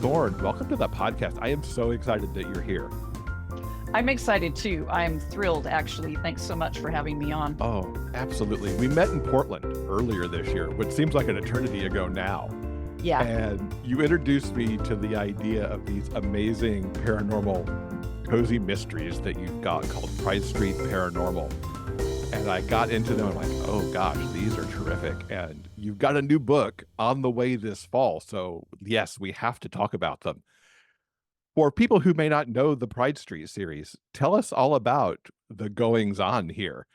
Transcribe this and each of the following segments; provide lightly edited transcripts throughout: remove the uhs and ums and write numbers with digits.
Thorn, welcome to the podcast. I am so excited that you're here. I'm excited too. I'm thrilled, actually. Thanks so much for having me on. Oh, absolutely. We met in Portland earlier this year, which seems like an eternity ago now. Yeah. And you introduced me to the idea of these amazing paranormal cozy mysteries that you've got called Street Paranormal. And I got into them and I'm like, oh gosh, these are terrific. And you've got a new book on the way this fall. So yes, we have to talk about them. For people who may not know the Pride Street series, tell us all about the goings on here.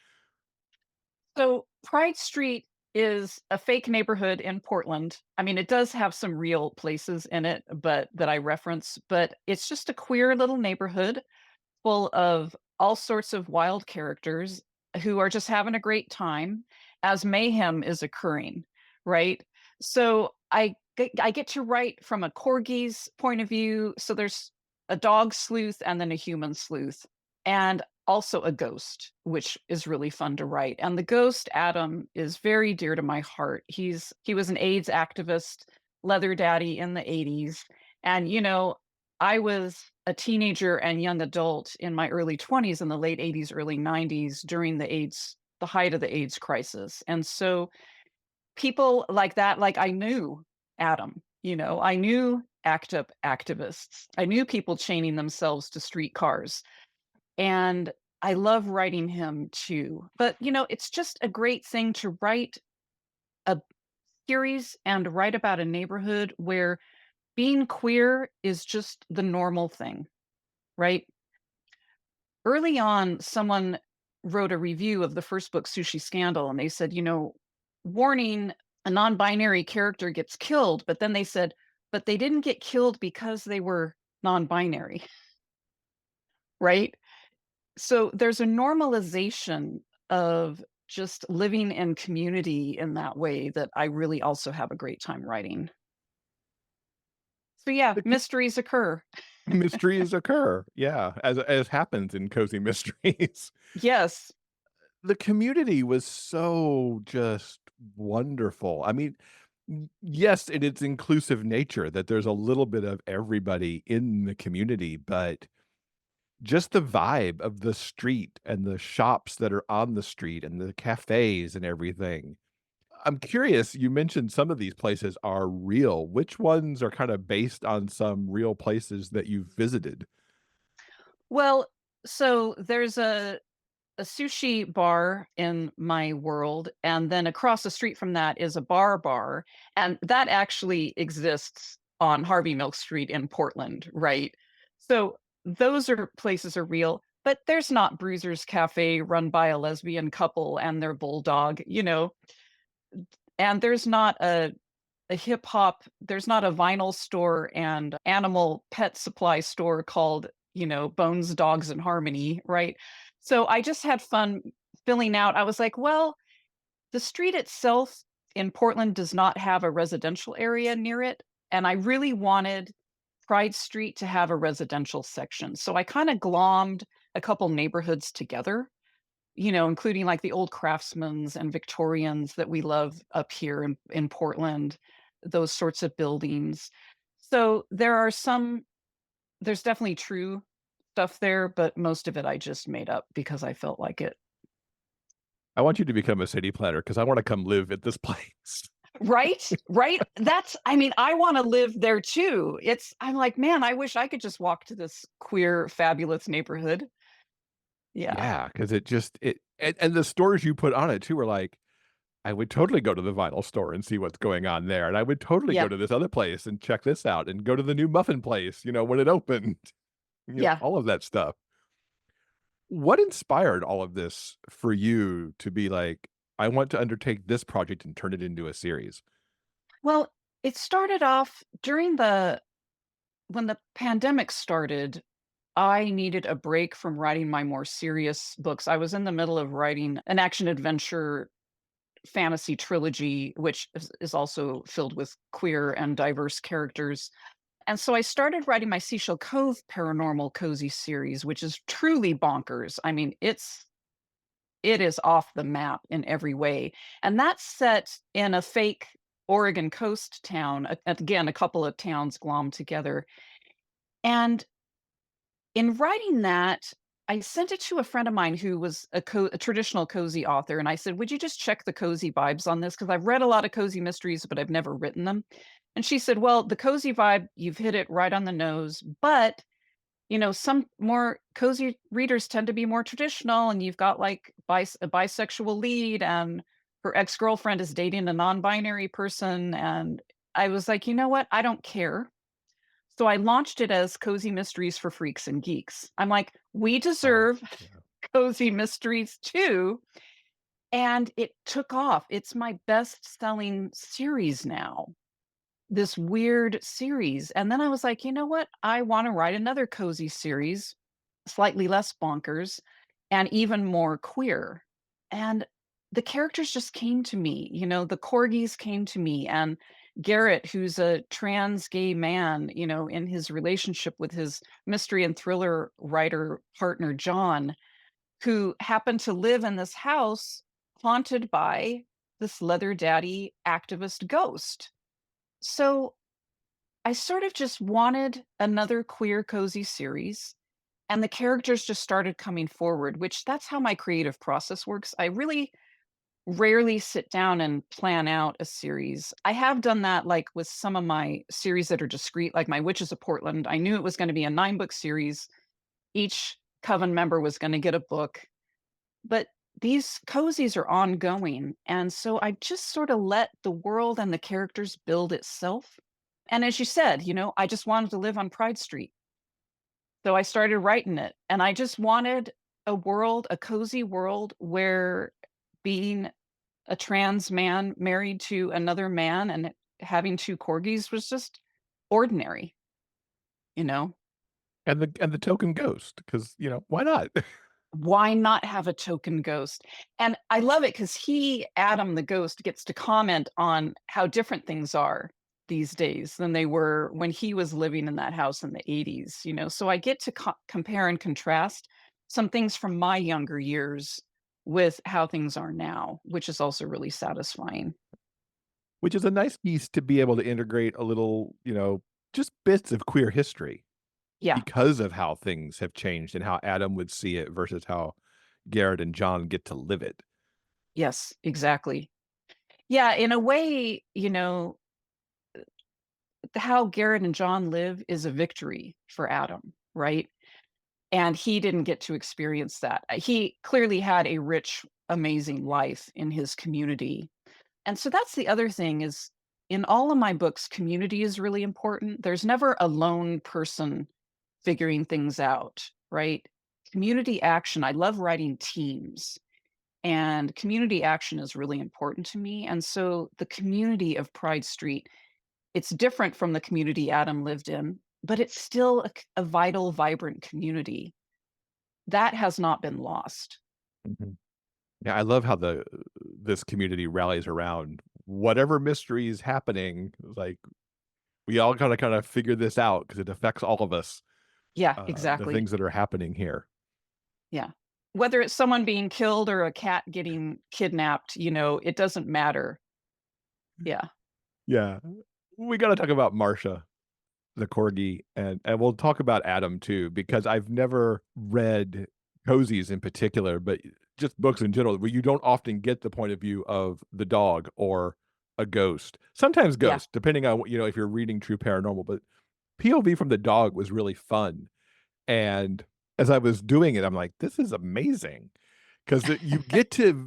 So Pride Street is a fake neighborhood in Portland. I mean, it does have some real places in it, but that I reference, but it's just a queer little neighborhood full of all sorts of wild characters who are just having a great time as mayhem is occurring, right? So I get to write from a corgi's point of view. So there's a dog sleuth and then a human sleuth, and also a ghost, which is really fun to write. And the ghost, Adam, is very dear to my heart. He was an AIDS activist, leather daddy in the 80s. And I was a teenager and young adult in my early 20s in the late 80s, early 90s during the height of the AIDS crisis. And so people like that, like I knew Adam, I knew ACT UP activists. I knew people chaining themselves to streetcars. And I love writing him too. But, it's just a great thing to write a series and write about a neighborhood where being queer is just the normal thing, right? Early on, someone wrote a review of the first book, Sushi Scandal, and they said, warning, a non-binary character gets killed, but then they said, but they didn't get killed because they were non-binary, right? So there's a normalization of just living in community in that way that I really also have a great time writing. So yeah, The mysteries occur. mysteries occur. Yeah, as happens in cozy mysteries. Yes. The community was so just wonderful. I mean, yes, in its inclusive nature that there's a little bit of everybody in the community, but just the vibe of the street and the shops that are on the street and the cafes and everything. I'm curious, you mentioned some of these places are real. Which ones are kind of based on some real places that you've visited? Well, so there's a sushi bar in my world, and then across the street from that is a bar, and that actually exists on Harvey Milk Street in Portland, right? So those places are real, but there's not Bruiser's Cafe run by a lesbian couple and their bulldog, and there's not a vinyl store and animal pet supply store called, Bones, Dogs, and Harmony, right? So I just had fun filling out. I was like, well, the street itself in Portland does not have a residential area near it. And I really wanted Pride Street to have a residential section. So I kind of glommed a couple neighborhoods together, including like the old craftsmen's and Victorians that we love up here in Portland, those sorts of buildings. So there's definitely true stuff there, but most of it I just made up because I felt like it. I want you to become a city planner because I want to come live at this place. Right? Right? I mean, I wanna live there too. I'm like, "Man, I wish I could just walk to this queer, fabulous neighborhood." Yeah. Yeah, because it just it and the stores you put on it too are like, I would totally go to the vinyl store and see what's going on there, and I would totally go Yep. to this other place and check this out and go to the new muffin place, when it opened, Yeah. all of that stuff. What inspired all of this for you to be like, "I want to undertake this project and turn it into a series"? Well, it started off when the pandemic started, I needed a break from writing my more serious books. I was in the middle of writing an action adventure fantasy trilogy, which is also filled with queer and diverse characters. And so I started writing my Seashell Cove paranormal cozy series, which is truly bonkers. I mean, it is off the map in every way. And that's set in a fake Oregon coast town, again, a couple of towns glommed together. And in writing that, I sent it to a friend of mine who was a traditional cozy author, and I said, "Would you just check the cozy vibes on this? Because I've read a lot of cozy mysteries, but I've never written them." And she said, "Well, the cozy vibe, you've hit it right on the nose, but, some more cozy readers tend to be more traditional, and you've got, like, a bisexual lead, and her ex-girlfriend is dating a non-binary person," and I was like, "You know what? I don't care." So I launched it as Cozy Mysteries for Freaks and Geeks. I'm like, "We Oh, deserve yeah. cozy mysteries too," and it took off. It's my best-selling series now, this weird series, and then I was like, "You know what? I wanna write another cozy series, slightly less bonkers and even more queer." And the characters just came to me, the corgis came to me, and Garrett, who's a trans gay man, in his relationship with his mystery and thriller writer partner, John, who happened to live in this house haunted by this leather daddy activist ghost. So I sort of just wanted another queer cozy series, and the characters just started coming forward, which that's how my creative process works. I really rarely sit down and plan out a series. I have done that, like, with some of my series that are discrete, like my Witches of Portland. I knew it was gonna be a 9-book series. Each coven member was gonna get a book, but these cozies are ongoing, and so I just sorta let the world and the characters build itself. And as you said, I just wanted to live on Pride Street. So I started writing it, and I just wanted a cozy world where being a trans man married to another man and having 2 corgis was just ordinary, you know? And the token ghost, because why not? Why not have a token ghost? And I love it because Adam the ghost, gets to comment on how different things are these days than they were when he was living in that house in the '80s, So I get to compare and contrast some things from my younger years with how things are now, which is also really satisfying. Which is a nice piece to be able to integrate a little, just bits of queer history Yeah. because of how things have changed and how Adam would see it versus how Garrett and John get to live it. Yes, exactly. Yeah, in a way, how Garrett and John live is a victory for Adam, right? And he didn't get to experience that. He clearly had a rich, amazing life in his community. And so that's the other thing is in all of my books, community is really important. There's never a lone person figuring things out, right? Community action. I love writing teams, and community action is really important to me. And so the community of Pride Street, it's different from the community Adam lived in, but it's still a vital, vibrant community. That has not been lost. Mhm. Yeah, I love how this community rallies around whatever mystery is happening, like, we all gotta kinda figure this out because it affects all of us, Yeah, the exactly. things that are happening here. Yeah. Whether it's someone being killed or a cat getting kidnapped, it doesn't matter. Yeah. Yeah. We gotta talk about Marsha, the corgi, and we'll talk about Adam too, because I've never read cozies in particular, but just books in general, where you don't often get the point of view of the dog or a ghost. Sometimes Yeah. ghost, depending on if you're reading true paranormal, but POV from the dog was really fun, and as I was doing it, I'm like, "This is amazing," 'cause you get to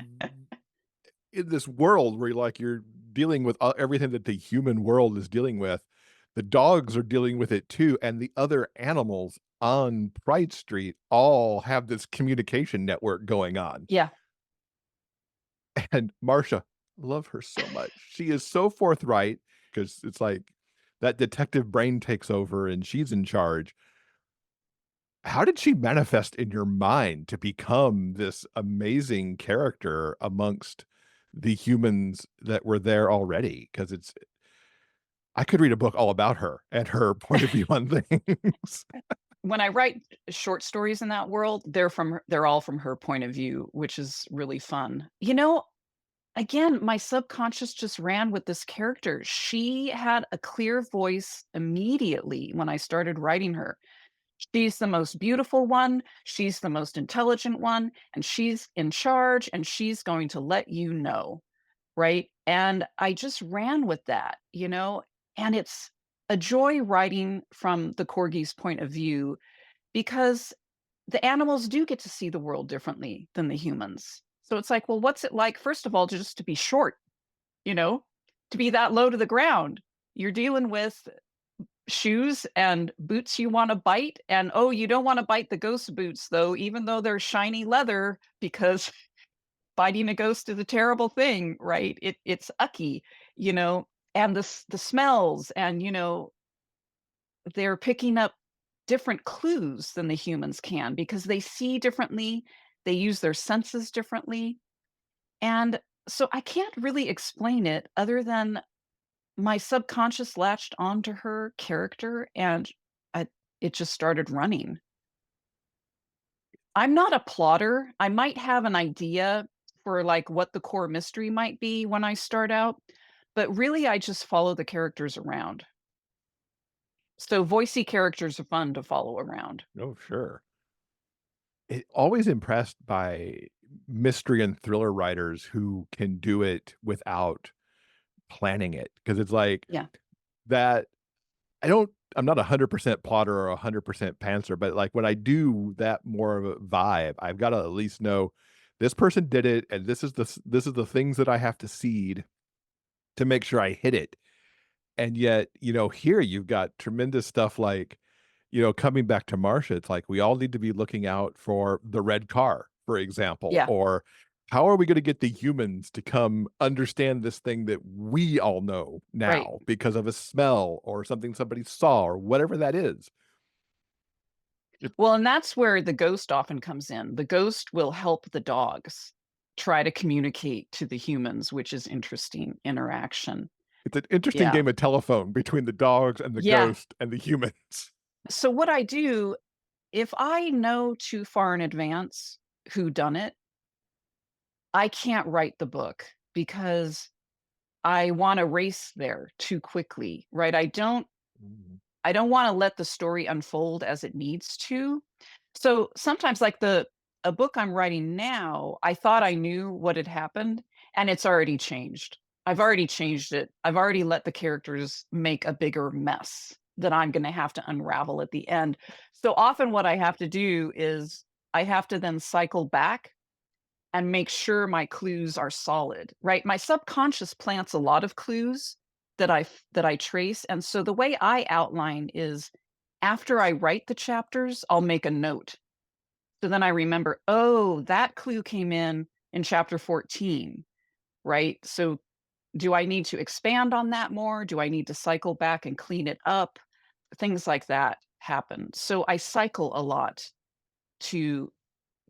in this world where you're dealing with everything that the human world is dealing with, the dogs are dealing with it too, and the other animals on Pride Street all have this communication network going on. Yeah. And Marsha, love her so much. She is so forthright because it's like that detective brain takes over and she's in charge. How did she manifest in your mind to become this amazing character amongst the humans that were there already? Because I could read a book all about her and her point of view on things. When I write short stories in that world, they're all from her point of view, which is really fun. again, my subconscious just ran with this character. She had a clear voice immediately when I started writing her. She's the most beautiful one, she's the most intelligent one, and she's in charge, and she's going to let you know, right? And I just ran with that, and it's a joy writing from the corgi's point of view because the animals do get to see the world differently than the humans. So it's like, well, what's it like, first of all, just to be short, you know, to be that low to the ground? You're dealing with shoes and boots you wanna bite, and, oh, you don't wanna bite the ghost boots, though, even though they're shiny leather, because biting a ghost is a terrible thing, right? It's ucky, you know, and the smells and, they're picking up different clues than the humans can because they see differently, they use their senses differently, and so I can't really explain it other than my subconscious latched onto her character and I it just started running. I'm not a plotter. I might have an idea for, like, what the core mystery might be when I start out, but really I just follow the characters around. So voicey characters are fun to follow around. Oh, sure. Always impressed by mystery and thriller writers who can do it without planning it, because it's like Yeah. that I'm not 100% plotter or 100% pantser, but, like, when I do that more of a vibe, I've gotta at least know this person did it, and this is the things that I have to seed to make sure I hit it. And yet, here you've got tremendous stuff like, coming back to Marsha, it's like we all need to be looking out for the red car, for example, Yeah, or how are we gonna get the humans to come understand this thing that we all know right. now because of a smell or something somebody saw or whatever that is. It Well, and that's where the ghost often comes in. The ghost will help the dogs try to communicate to the humans, which is interesting interaction. it's an interesting Yeah. game of telephone between the dogs and the Yeah. ghost and the humans. So what I do, if I know too far in advance who done it, I can't write the book because I wanna race there too quickly, right? Mhm. I don't wanna let the story unfold as it needs to. So, sometimes, like, the a book I'm writing now, I thought I knew what had happened, and it's already changed. I've already changed it. I've already let the characters make a bigger mess that I'm gonna have to unravel at the end. So, often what I have to do is I have to then cycle back and make sure my clues are solid, right? My subconscious plants a lot of clues that I trace, and so the way I outline is after I write the chapters, I'll make a note. So then I remember, "Oh, that clue came in chapter 14," right? So do I need to expand on that more? Do I need to cycle back and clean it up? Things like that happen. So I cycle a lot to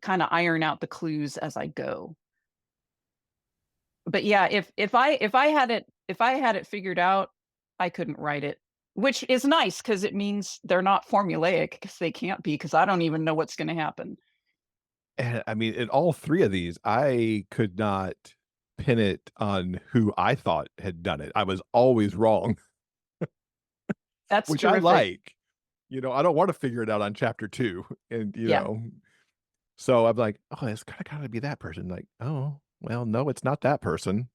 kinda iron out the clues as I go. But yeah, if I had it figured out, I couldn't write it, which is nice because it means they're not formulaic because they can't be because I don't even know what's gonna happen. And I mean, in all 3 of these, I could not pin it on who I thought had done it. I was always wrong, That's which I terrific. like. I don't wanna figure it out on chapter 2, and, Yeah, so I'm like, "Oh, it's kinda gotta be that person." Like, "Oh, well, no, it's not that person.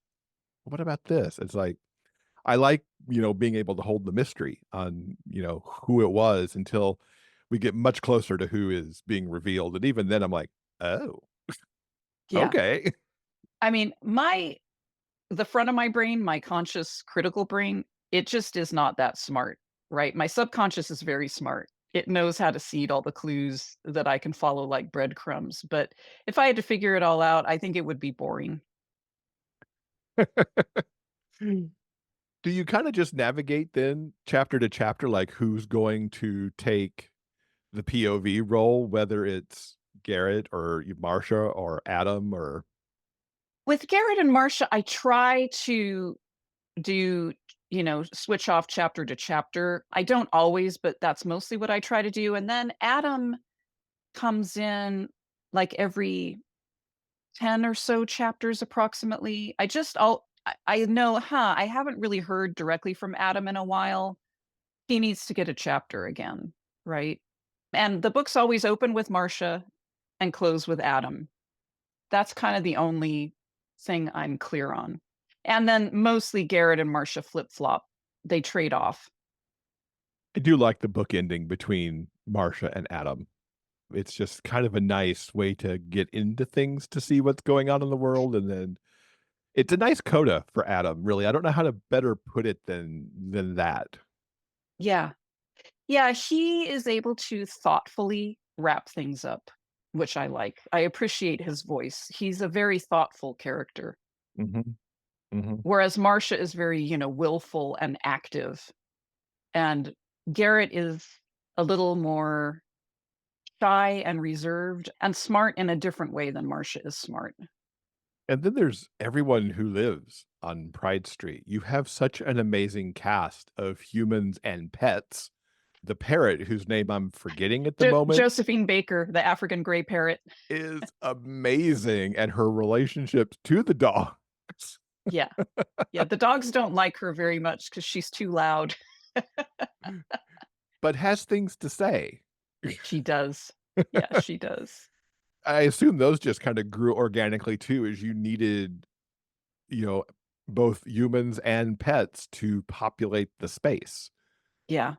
What about this?" It's like, I like, being able to hold the mystery on, who it was until we get much closer to who is being revealed, and even then, I'm like, "Oh, yeah. okay." I mean, the front of my brain, my conscious critical brain, it just is not that smart, right? My subconscious is very smart. It knows how to seed all the clues that I can follow like breadcrumbs, but if I had to figure it all out, I think it would be boring. Do you kinda just navigate then chapter to chapter, like who's going to take the POV role, whether it's Garrett or Marsha or Adam or With Garrett and Marsha, I try to do, switch off chapter to chapter. I don't always, but that's mostly what I try to do. And then Adam comes in like every 10 or so chapters approximately. I know, I haven't really heard directly from Adam in a while. He needs to get a chapter again, right? And the books always open with Marsha and close with Adam. That's kind of the only thing I'm clear on. And then mostly Garrett and Marsha flip-flop. They trade off. I do like the book ending between Marsha and Adam. It's just kind of a nice way to get into things to see what's going on in the world, and then it's a nice coda for Adam, really. I don't know how to better put it than that. Yeah. Yeah, he is able to thoughtfully wrap things up, which I like. I appreciate his voice. He's a very thoughtful character, Mhm, mhm. whereas Marcia is very, willful and active, and Garrett is a little more shy and reserved and smart in a different way than Marcia is smart. And then there's everyone who lives on Pride Street. You have such an amazing cast of humans and pets. The parrot, whose name I'm forgetting at the moment, Josephine Baker, the African gray parrot. is amazing, and her relationships to the dogs. Yeah. Yeah, the dogs don't like her very much because she's too loud. But has things to say. She does. Yeah, she does. I assume those just kinda grew organically too, as you needed, you know, both humans and pets to populate the space. Yeah.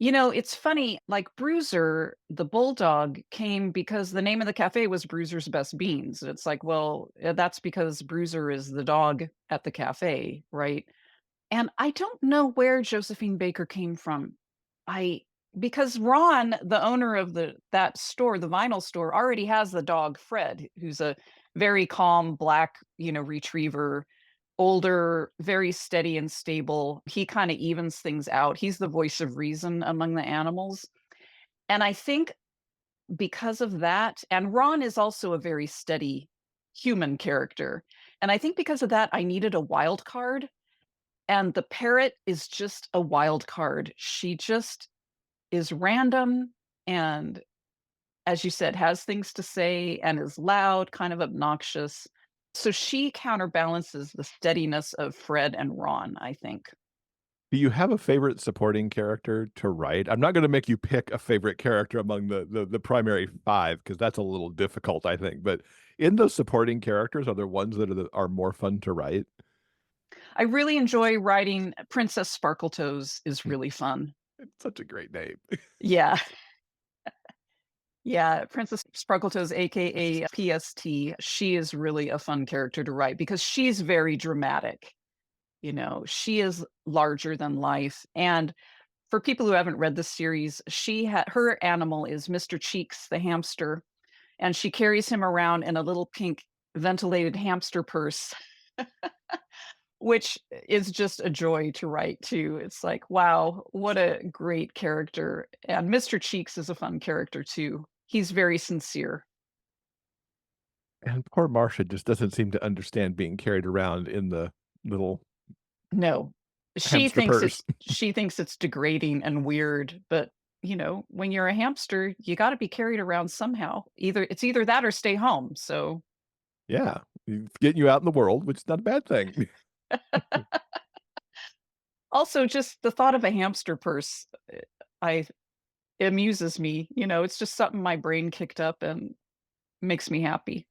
It's funny, like Bruiser, the bulldog came because the name of the cafe was Bruiser's Best Beans. It's like, well, that's because Bruiser is the dog at the cafe, right? And I don't know where Josephine Baker came from. I Because Ron, the owner of that store, the vinyl store, already has the dog Fred, who's a very calm black, retriever, older, very steady and stable. He kind of evens things out. He's the voice of reason among the animals. And I think because of that, and Ron is also a very steady human character. And I think because of that, I needed a wild card. And the parrot is just a wild card. She just is random and, as you said, has things to say and is loud, kind of obnoxious. So she counterbalances the steadiness of Fred and Ron, I think. Do you have a favorite supporting character to write? I'm not gonna make you pick a favorite character among the primary 5 because that's a little difficult, I think, but in those supporting characters, are there ones that are more fun to write? I really enjoy writing Princess Sparkletoes is really fun. It's such a great name. Yeah. Yeah, Princess Sparkletoes, AKA PST, she is really a fun character to write because she's very dramatic. She is larger than life, and for people who haven't read the series, her animal is Mr. Cheeks the hamster, and she carries him around in a little pink ventilated hamster purse, which is just a joy to write too. It's like, wow, what a great character. And Mr. Cheeks is a fun character too. He's very sincere. And poor Marcia just doesn't seem to understand being carried around in the little No. hamster purse. She thinks it's degrading and weird, but, when you're a hamster, you gotta be carried around somehow. Either that or stay home, so Yeah, it's getting you out in the world, which is not a bad thing. also, just the thought of a hamster purse, I it amuses me, it's just something my brain kicked up and makes me happy.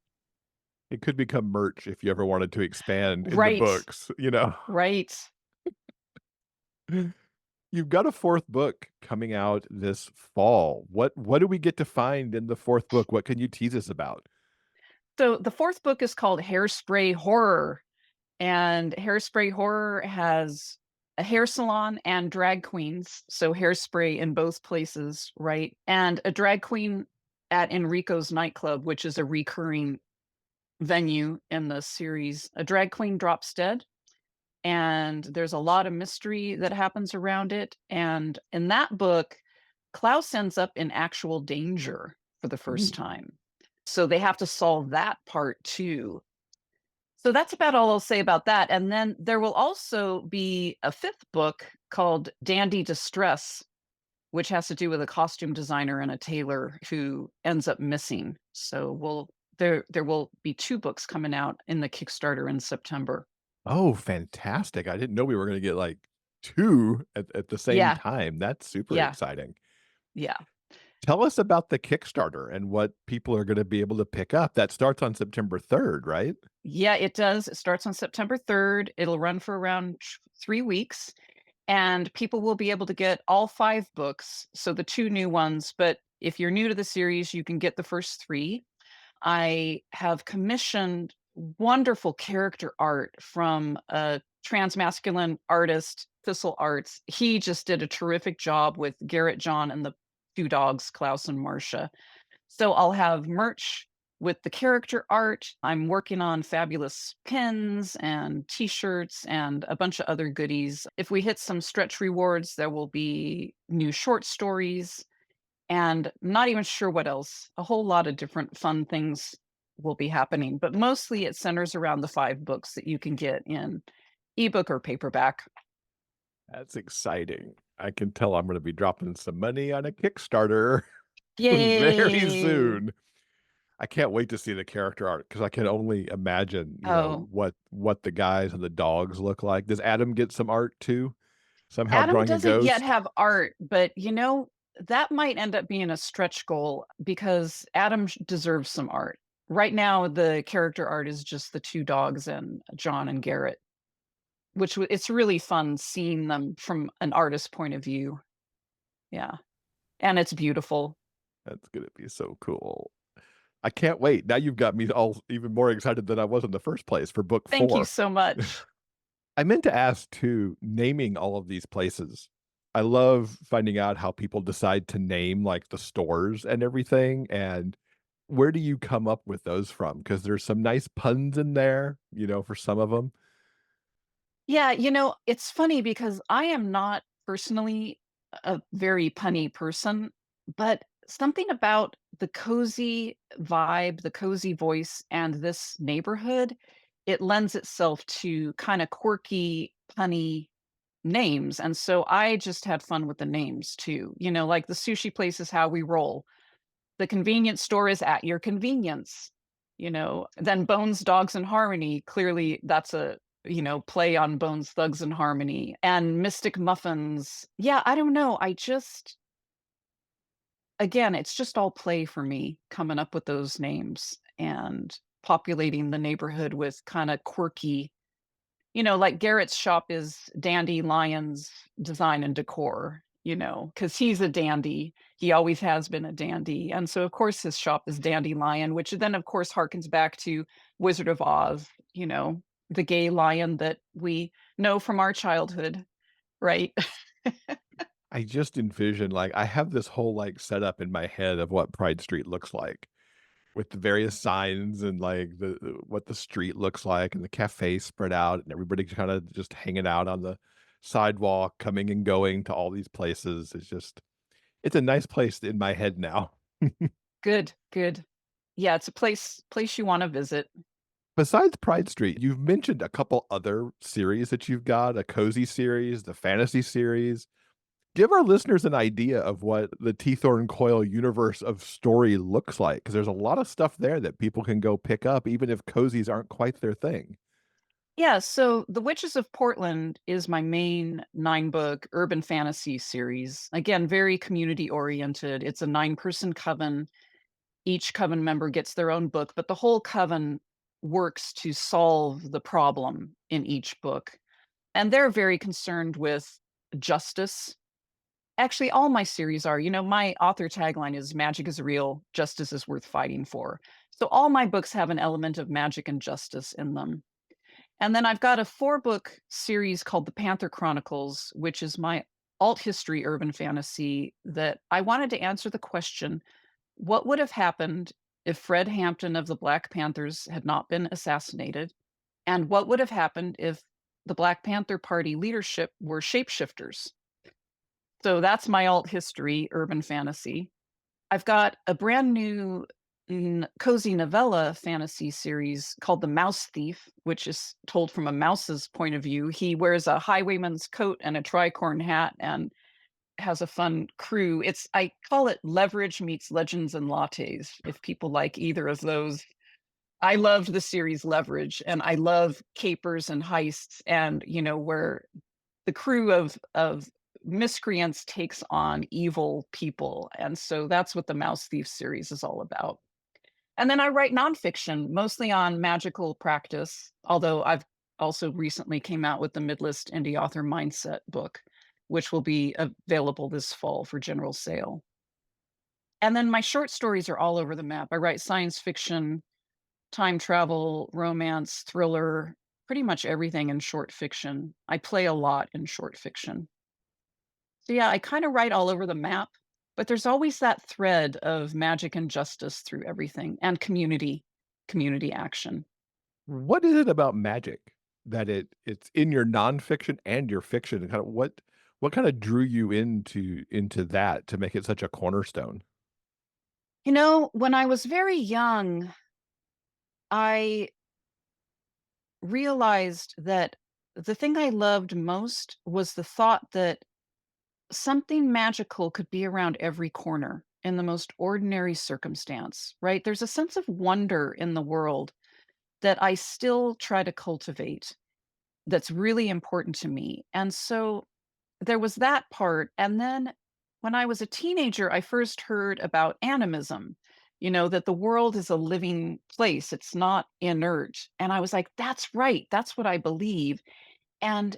It could become merch if you ever wanted to expand in the Right, books, you know? right. You've got a 4th book coming out this fall. What do we get to find in the 4th book? What can you tease us about? So, the 4th book is called Hairspray Horror. And Hairspray Horror has a hair salon and drag queens, so hairspray in both places, right? And a drag queen at Enrico's nightclub, which is a recurring venue in the series. A drag queen drops dead, and there's a lot of mystery that happens around it. And in that book, Klaus ends up in actual danger for the first Ooh. time. So they have to solve that part too. So that's about all I'll say about that, and then there will also be a 5th book called Dandy Distress, which has to do with a costume designer and a tailor who ends up missing. So we'll There will be 2 books coming out in the Kickstarter in September. Oh, fantastic. I didn't know we were gonna get, like, 2 at the same Yeah, time. That's super yeah, exciting. yeah. Tell us about the Kickstarter and what people are gonna be able to pick up. That starts on September 3rd, right? Yeah, it does. It starts on September 3rd. It'll run for around 3 weeks, and people will be able to get all 5 books, so the 2 new ones, but if you're new to the series, you can get the first 3. I have commissioned wonderful character art from a transmasculine artist, Thistle Arts. He just did a terrific job with Garrett, John, and the 2 dogs, Klaus and Marsha. So I'll have merch with the character art. I'm working on fabulous pins and t-shirts and a bunch of other goodies. If we hit some stretch rewards, there will be new short stories and not even sure what else. A whole lot of different fun things will be happening, but mostly it centers around the 5 books that you can get in ebook or paperback. That's exciting. I can tell I'm gonna be dropping some money on a Kickstarter very Yay! soon. I can't wait to see the character art because I can only imagine, Oh, what the guys and the dogs look like. Does Adam get some art too? Somehow Adam drawing a doesn't yet ghost? have art, but, that might end up being a stretch goal because Adam deserves some art. Right now, the character art is just the 2 dogs and John and Garrett, which it's really fun seeing them from an artist's point of view. Yeah, and it's beautiful. That's gonna be so cool. I can't wait. Now you've got me all even more excited than I was in the first place for book Thank you 4. so much. I meant to ask too, naming all of these places. I love finding out how people decide to name, like, the stores and everything, and where do you come up with those from? Because there's some nice puns in there, for some of them. Yeah, it's funny because I am not personally a very punny person, but something about the cozy vibe, the cozy voice, and this neighborhood, it lends itself to kind of quirky, punny names. And so I just had fun with the names too. Like the sushi place is how we roll. The convenience store is at your convenience. Then Bones Dogs and Harmony, clearly that's a play on Bones Thugs and Harmony and Mystic Muffins. Yeah, I don't know. I just again, it's just all play for me coming up with those names and populating the neighborhood with kind of quirky, like Garrett's shop is Dandy Lions Design and Decor, because he's a dandy. He always has been a dandy. And so, of course, his shop is Dandelion, which then, of course, harkens back to Wizard of Oz, the gay lion that we know from our childhood, right? I just envision, like I have this whole, like, setup in my head of what Pride Street looks like, with the various signs and, like, the what the street looks like and the cafe spread out and everybody kinda just hanging out on the sidewalk, coming and going to all these places. It's a nice place in my head now. Good, good. Yeah, it's a place you want to visit. Besides Pride Street, you've mentioned a couple other series that you've got, a cozy series, the fantasy series. Give our listeners an idea of what the Thorn Coyle universe of story looks like, because there's a lot of stuff there that people can go pick up even if cozies aren't quite their thing. Yeah, so The Witches of Portland is my main 9-book urban fantasy series. Again, very community oriented. It's a 9-person coven. Each coven member gets their own book, but the whole coven works to solve the problem in each book. And they're very concerned with justice. Actually, all my series are. My author tagline is magic is real, justice is worth fighting for. So all my books have an element of magic and justice in them. And then I've got a 4-book series called The Panther Chronicles, which is my alt history urban fantasy that I wanted to answer the question, what would have happened if Fred Hampton of the Black Panthers had not been assassinated? And what would have happened if the Black Panther Party leadership were shapeshifters? So that's my alt history urban fantasy. I've got a brand new cozy novella fantasy series called The Mouse Thief, which is told from a mouse's point of view. He wears a highwayman's coat and a tricorn hat and has a fun crew. I call it Leverage meets Legends and Lattes, if people like either of those. I loved the series Leverage, and I love capers and heists and, where the crew of miscreants takes on evil people, and so that's what the Mouse Thief series is all about. And then I write nonfiction, mostly on magical practice, although I've also recently came out with the Midlist Indie Author Mindset book, which will be available this fall for general sale. And then my short stories are all over the map. I write science fiction, time travel, romance, thriller, pretty much everything in short fiction. I play a lot in short fiction. So yeah, I kind of write all over the map, but there's always that thread of magic and justice through everything and community action. What is it about magic that it's in your nonfiction and your fiction? And kind of what kinda drew you into that to make it such a cornerstone? When I was very young, I realized that the thing I loved most was the thought that something magical could be around every corner in the most ordinary circumstance, right? There's a sense of wonder in the world that I still try to cultivate that's really important to me. And so there was that part. And then when I was a teenager, I first heard about animism, that the world is a living place, it's not inert. And I was like, that's right. That's what I believe. And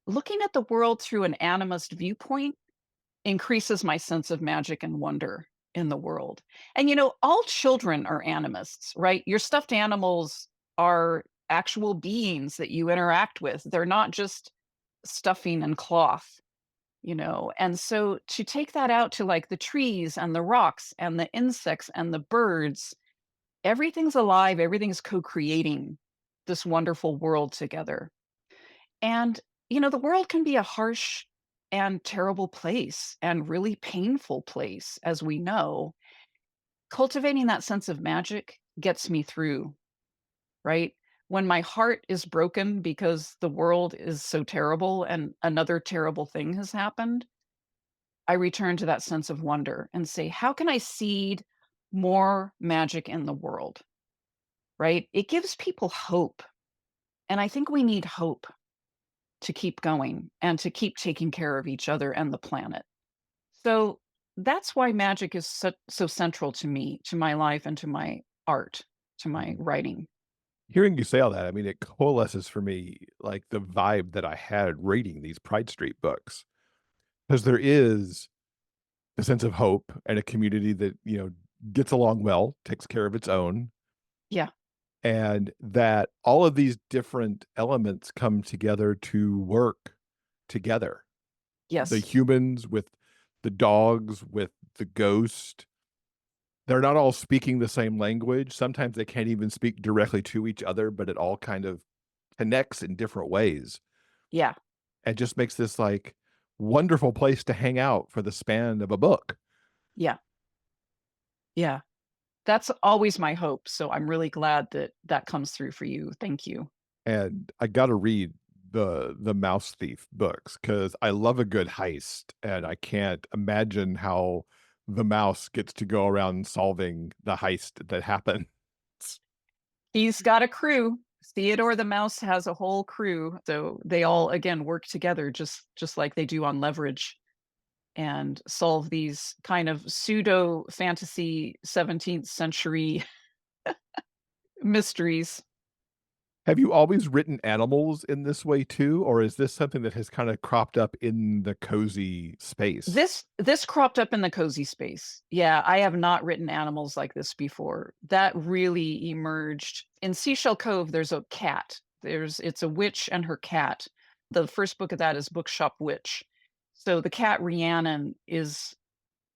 looking at the world through an animist viewpoint increases my sense of magic and wonder in the world. And all children are animists, right? Your stuffed animals are actual beings that you interact with. They're not just stuffing and cloth, And so to take that out to like the trees and the rocks and the insects and the birds, everything's alive, everything's co-creating this wonderful world together. And, the world can be a harsh and terrible place and really painful place, as we know. Cultivating that sense of magic gets me through, right? When my heart is broken because the world is so terrible and another terrible thing has happened, I return to that sense of wonder and say, how can I seed more magic in the world, right? It gives people hope. And I think we need hope to keep going and to keep taking care of each other and the planet. So that's why magic is so central to me, to my life, and to my art, to my Mhm. writing. Hearing you say all that, I mean, it coalesces for me, like, the vibe that I had reading these Pride Street books, because there is a sense of hope and a community that, gets along well, takes care of its own, Yeah. and that all of these different elements come together to work together. The Yes. humans with the dogs, with the ghost, they're not all speaking the same language. Sometimes they can't even speak directly to each other, but it all kind of connects in different ways Yeah. and just makes this, like, wonderful place to hang out for the span of a book. Yeah. Yeah. That's always my hope. So I'm really glad that that comes through for you. Thank you. And I gotta read the Mouse Thief books because I love a good heist, and I can't imagine how the mouse gets to go around solving the heist that happens. He's got a crew. Theodore the mouse has a whole crew. So they all again work together just like they do on Leverage and solve these kind of pseudo fantasy 17th century mysteries. Have you always written animals in this way too, or is this something that has kinda cropped up in the cozy space? This cropped up in the cozy space. Yeah, I have not written animals like this before. That really emerged in Seashell Cove. There's a cat. It's a witch and her cat. The first book of that is Bookshop Witch. So the cat Rhiannon is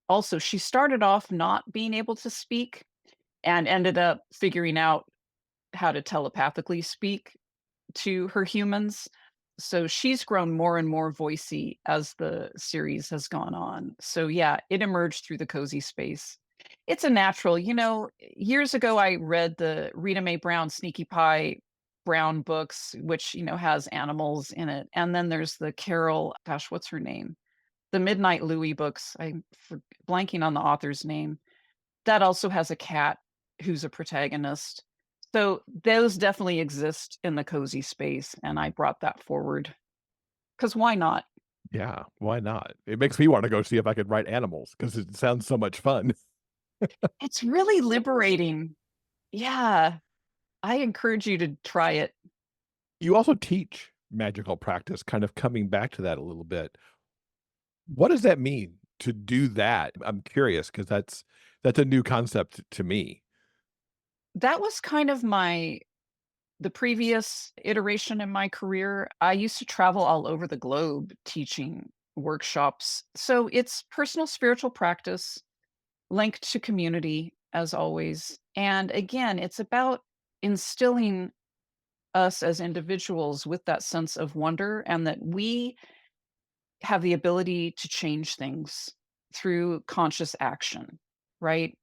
also she started off not being able to speak and ended up figuring out how to telepathically speak to her humans. So she's grown more and more voicey as the series has gone on. So yeah, it emerged through the cozy space. It's a natural, years ago I read the Rita Mae Brown Sneaky Pie Brown books, which, has animals in it. And then there's the Carol, gosh, what's her name? The Midnight Louie books. Blanking on the author's name. That also has a cat who's a protagonist. So those definitely exist in the cozy space, and I brought that forward because why not? Yeah, why not? It makes me wanna go see if I could write animals because it sounds so much fun. It's really liberating. Yeah, I encourage you to try it. You also teach magical practice, kind of coming back to that a little bit. What does that mean to do that? I'm curious because that's a new concept to me. That was kind of the previous iteration in my career. I used to travel all over the globe teaching workshops. So it's personal spiritual practice linked to community as always. And again, it's about instilling us as individuals with that sense of wonder and that we have the ability to change things through conscious action, right?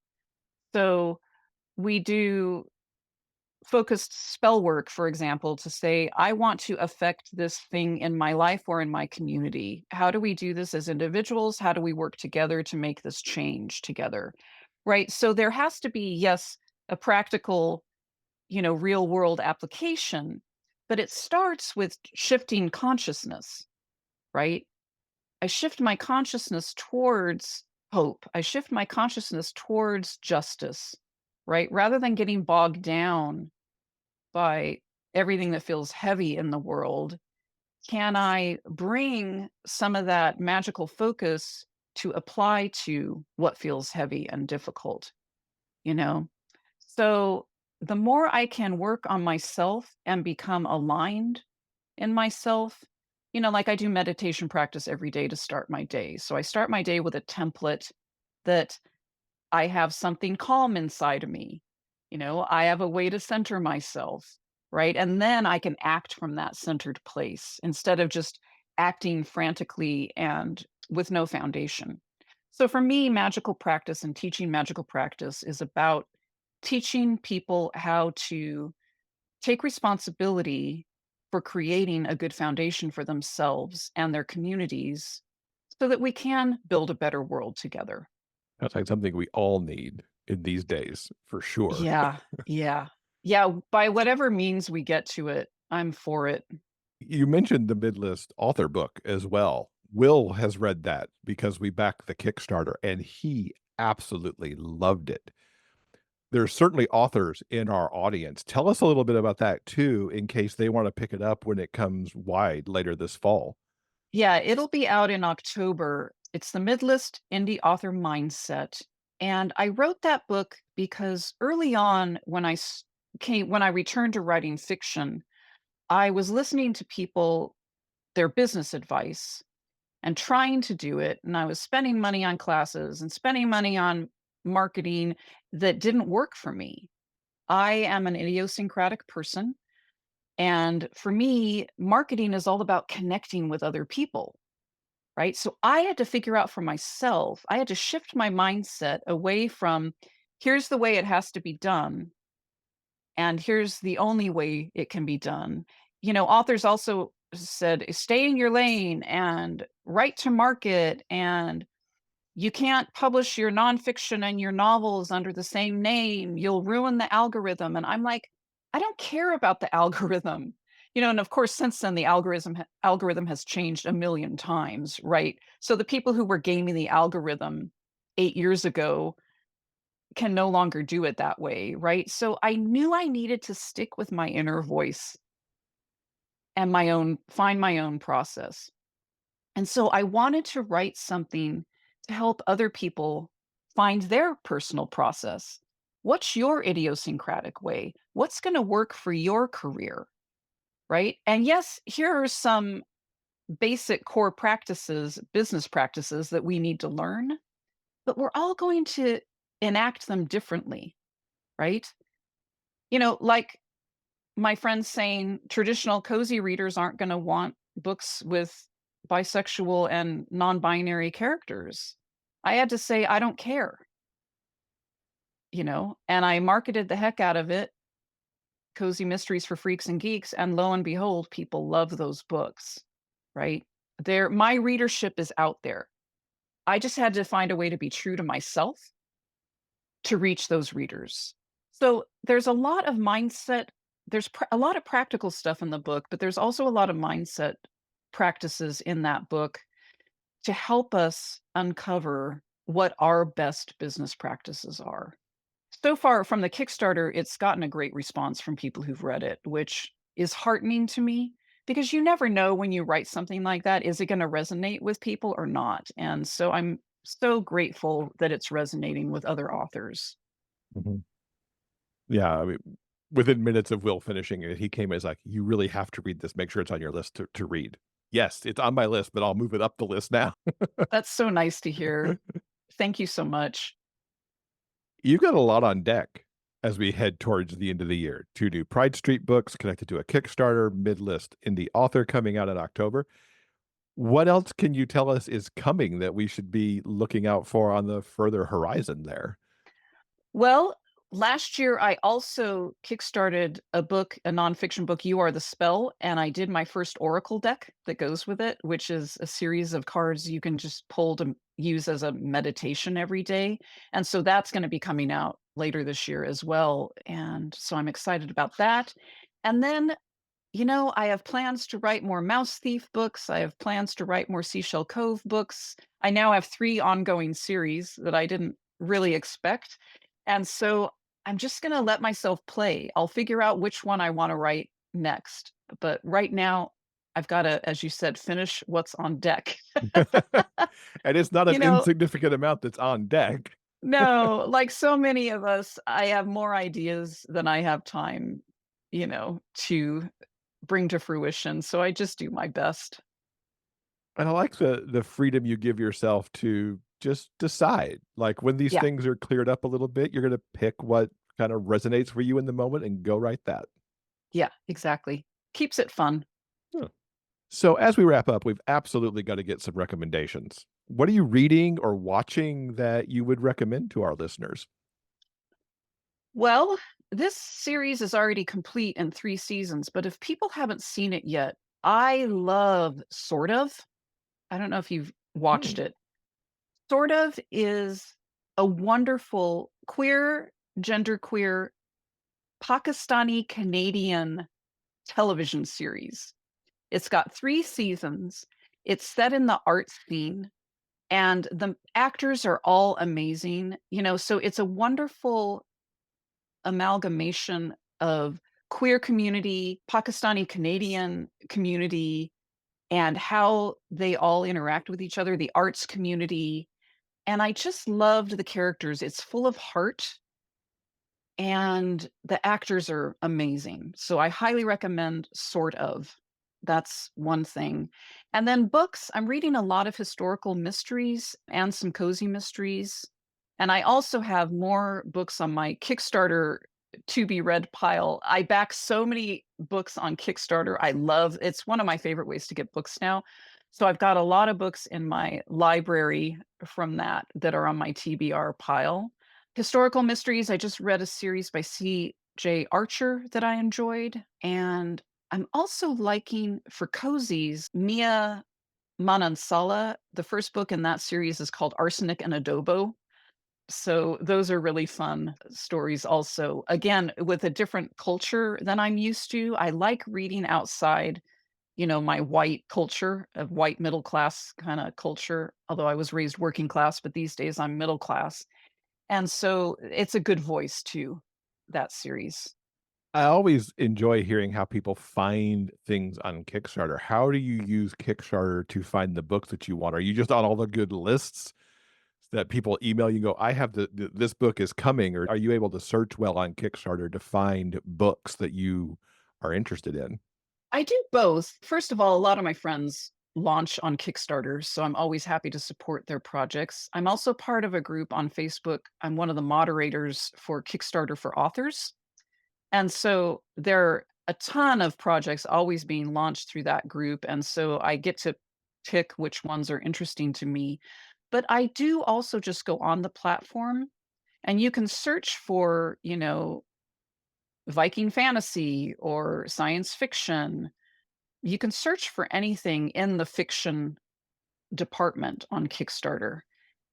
So we do focused spell work, for example, to say, I want to affect this thing in my life or in my community. How do we do this as individuals? How do we work together to make this change together? Right. So there has to be, yes, a practical, real world application, but it starts with shifting consciousness, right? I shift my consciousness towards hope. I shift my consciousness towards justice, right? Rather than getting bogged down by everything that feels heavy in the world, can I bring some of that magical focus to apply to what feels heavy and difficult, you know? So the more I can work on myself and become aligned in myself, like I do meditation practice every day to start my day. So I start my day with a template that I have something calm inside of me. I have a way to center myself, right? And then I can act from that centered place instead of just acting frantically and with no foundation. So for me, magical practice and teaching magical practice is about teaching people how to take responsibility for creating a good foundation for themselves and their communities so that we can build a better world together. That's like something we all need in these days, for sure. Yeah, yeah. Yeah, by whatever means we get to it, I'm for it. You mentioned the Midlist author book as well. Will has read that because we backed the Kickstarter, and he absolutely loved it. There's certainly authors in our audience. Tell us a little bit about that too, in case they wanna pick it up when it comes wide later this fall. Yeah, it'll be out in October. It's the Midlist Indie Author Mindset, and I wrote that book because early on when I returned to writing fiction, I was listening to people, their business advice, and trying to do it, and I was spending money on classes and spending money on marketing that didn't work for me. I am an idiosyncratic person, and for me, marketing is all about connecting with other people, right? So I had to figure out for myself, I had to shift my mindset away from here's the way it has to be done and here's the only way it can be done. Authors also said stay in your lane and write to market, and you can't publish your nonfiction and your novels under the same name. You'll ruin the algorithm. And I'm like, I don't care about the algorithm. And of course, since then, the algorithm has changed a million times, right? So the people who were gaming the algorithm 8 years ago can no longer do it that way, right? So I knew I needed to stick with my inner voice and find my own process. And so I wanted to write something to help other people find their personal process. What's your idiosyncratic way? What's going to work for your career? Right. And yes, here are some basic core practices, business practices that we need to learn, but we're all going to enact them differently. Right. Like my friend's saying, traditional cozy readers aren't going to want books with bisexual and non-binary characters. I had to say, I don't care, and I marketed the heck out of it, Cozy Mysteries for Freaks and Geeks, and lo and behold, people love those books, right? My readership is out there. I just had to find a way to be true to myself to reach those readers. So there's a lot of mindset. A lot of practical stuff in the book, but there's also a lot of mindset practices in that book to help us uncover what our best business practices are. So far from the Kickstarter, it's gotten a great response from people who've read it, which is heartening to me because you never know when you write something like that, is it going to resonate with people or not? And so I'm so grateful that it's resonating with other authors. Mhm. Yeah, I mean, within minutes of Will finishing it, he came as like, "You really have to read this. Make sure it's on your list to read." Yes, it's on my list, but I'll move it up the list now. That's so nice to hear. Thank you so much. You've got a lot on deck as we head towards the end of the year. 2 new Pride Street books connected to a Kickstarter, mid-list indie author coming out in October. What else can you tell us is coming that we should be looking out for on the further horizon there? Well, last year I also kickstarted a book, a nonfiction book, You Are the Spell, and I did my first Oracle deck that goes with it, which is a series of cards you can just pull to use as a meditation every day. And so that's going to be coming out later this year as well. And so I'm excited about that. And then I have plans to write more Mouse Thief books. I have plans to write more Seashell Cove books. I now have 3 ongoing series that I didn't really expect. And so I'm just gonna let myself play. I'll figure out which one I wanna write next. But right now, I've gotta, as you said, finish what's on deck. And it's not You an know insignificant amount that's on deck. no, like so many of us, I have more ideas than I have time, to bring to fruition. So I just do my best. And I like the freedom you give yourself to just decide. Like, when these Yeah. things are cleared up a little bit, you're gonna pick what kinda resonates for you in the moment and go write that. Yeah, exactly. Keeps it fun. Huh. So as we wrap up, we've absolutely gotta get some recommendations. What are you reading or watching that you would recommend to our listeners? Well, this series is already complete in 3 seasons, but if people haven't seen it yet, I love Sort of. I don't know if you've Hmm. watched it. Sort of is a wonderful genderqueer, Pakistani Canadian television series. It's got 3 seasons. It's set in the art scene, and the actors are all amazing, so it's a wonderful amalgamation of queer community, Pakistani Canadian community, and how they all interact with each other, the arts community, and I just loved the characters. It's full of heart, and the actors are amazing. So I highly recommend Sort of. That's one thing. And then books, I'm reading a lot of historical mysteries and some cozy mysteries. And I also have more books on my Kickstarter to be read pile. I back so many books on Kickstarter. It's one of my favorite ways to get books now. So I've got a lot of books in my library from that are on my TBR pile. Historical mysteries, I just read a series by C.J. Archer that I enjoyed, and I'm also liking for cozies, Mia Manansala. The first book in that series is called Arsenic and Adobo. So those are really fun stories also. Again, with a different culture than I'm used to. I like reading outside, my white culture of white middle class kind of culture, although I was raised working class, but these days I'm middle class. And so it's a good voice too, that series. I always enjoy hearing how people find things on Kickstarter. How do you use Kickstarter to find the books that you want? Are you just on all the good lists that people email you and go, "I have this book is coming," or are you able to search well on Kickstarter to find books that you are interested in? I do both. First of all, a lot of my friends launch on Kickstarter, so I'm always happy to support their projects. I'm also part of a group on Facebook. I'm one of the moderators for Kickstarter for Authors. And so there are a ton of projects always being launched through that group. And so I get to pick which ones are interesting to me. But I do also just go on the platform and you can search for, Viking fantasy or science fiction. You can search for anything in the fiction department on Kickstarter.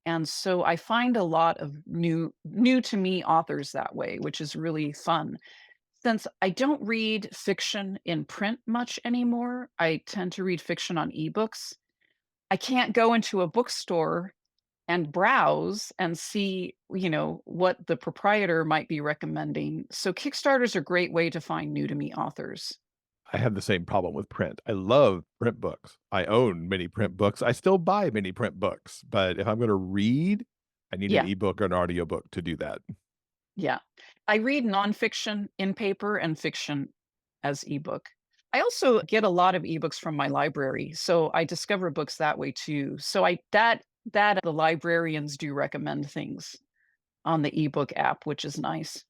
And so I find a lot of new to me authors that way, which is really fun. Since I don't read fiction in print much anymore, I tend to read fiction on ebooks. I can't go into a bookstore and browse and see, what the proprietor might be recommending. So Kickstarter's a great way to find new to me authors. I have the same problem with print. I love print books. I own many print books. I still buy many print books, but if I'm gonna read, I need an Yeah, ebook or an audiobook to do that. yeah. I read nonfiction in paper and fiction as ebook. I also get a lot of ebooks from my library, so I discover books that way too. So I that the librarians do recommend things on the ebook app, which is nice.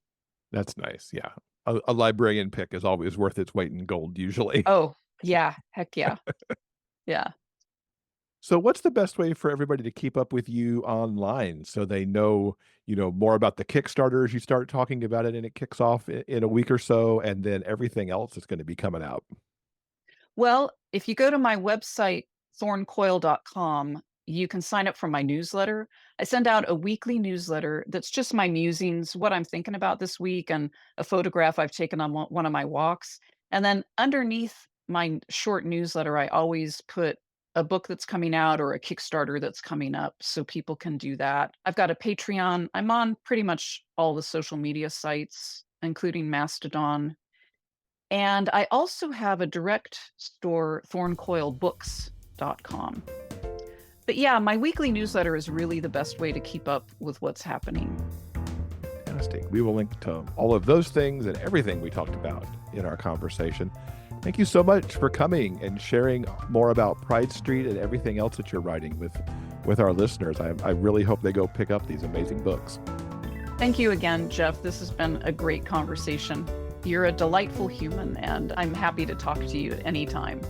That's nice, yeah. A librarian pick is always worth its weight in gold usually. Oh, yeah, heck yeah. Yeah. So what's the best way for everybody to keep up with you online so they know, more about the Kickstarter as you start talking about it and it kicks off in a week or so, and then everything else that's gonna be coming out? Well, if you go to my website, thorncoyle.com, you can sign up for my newsletter. I send out a weekly newsletter that's just my musings, what I'm thinking about this week, and a photograph I've taken on one of my walks. And then underneath my short newsletter, I always put a book that's coming out or a Kickstarter that's coming up so people can do that. I've got a Patreon. I'm on pretty much all the social media sites, including Mastodon. And I also have a direct store, thorncoilebooks.com. But yeah, my weekly newsletter is really the best way to keep up with what's happening. Fantastic. We will link to all of those things and everything we talked about in our conversation. Thank you so much for coming and sharing more about Pride Street and everything else that you're writing with our listeners. I really hope they go pick up these amazing books. Thank you again, Jeff. This has been a great conversation. You're a delightful human, and I'm happy to talk to you at any time.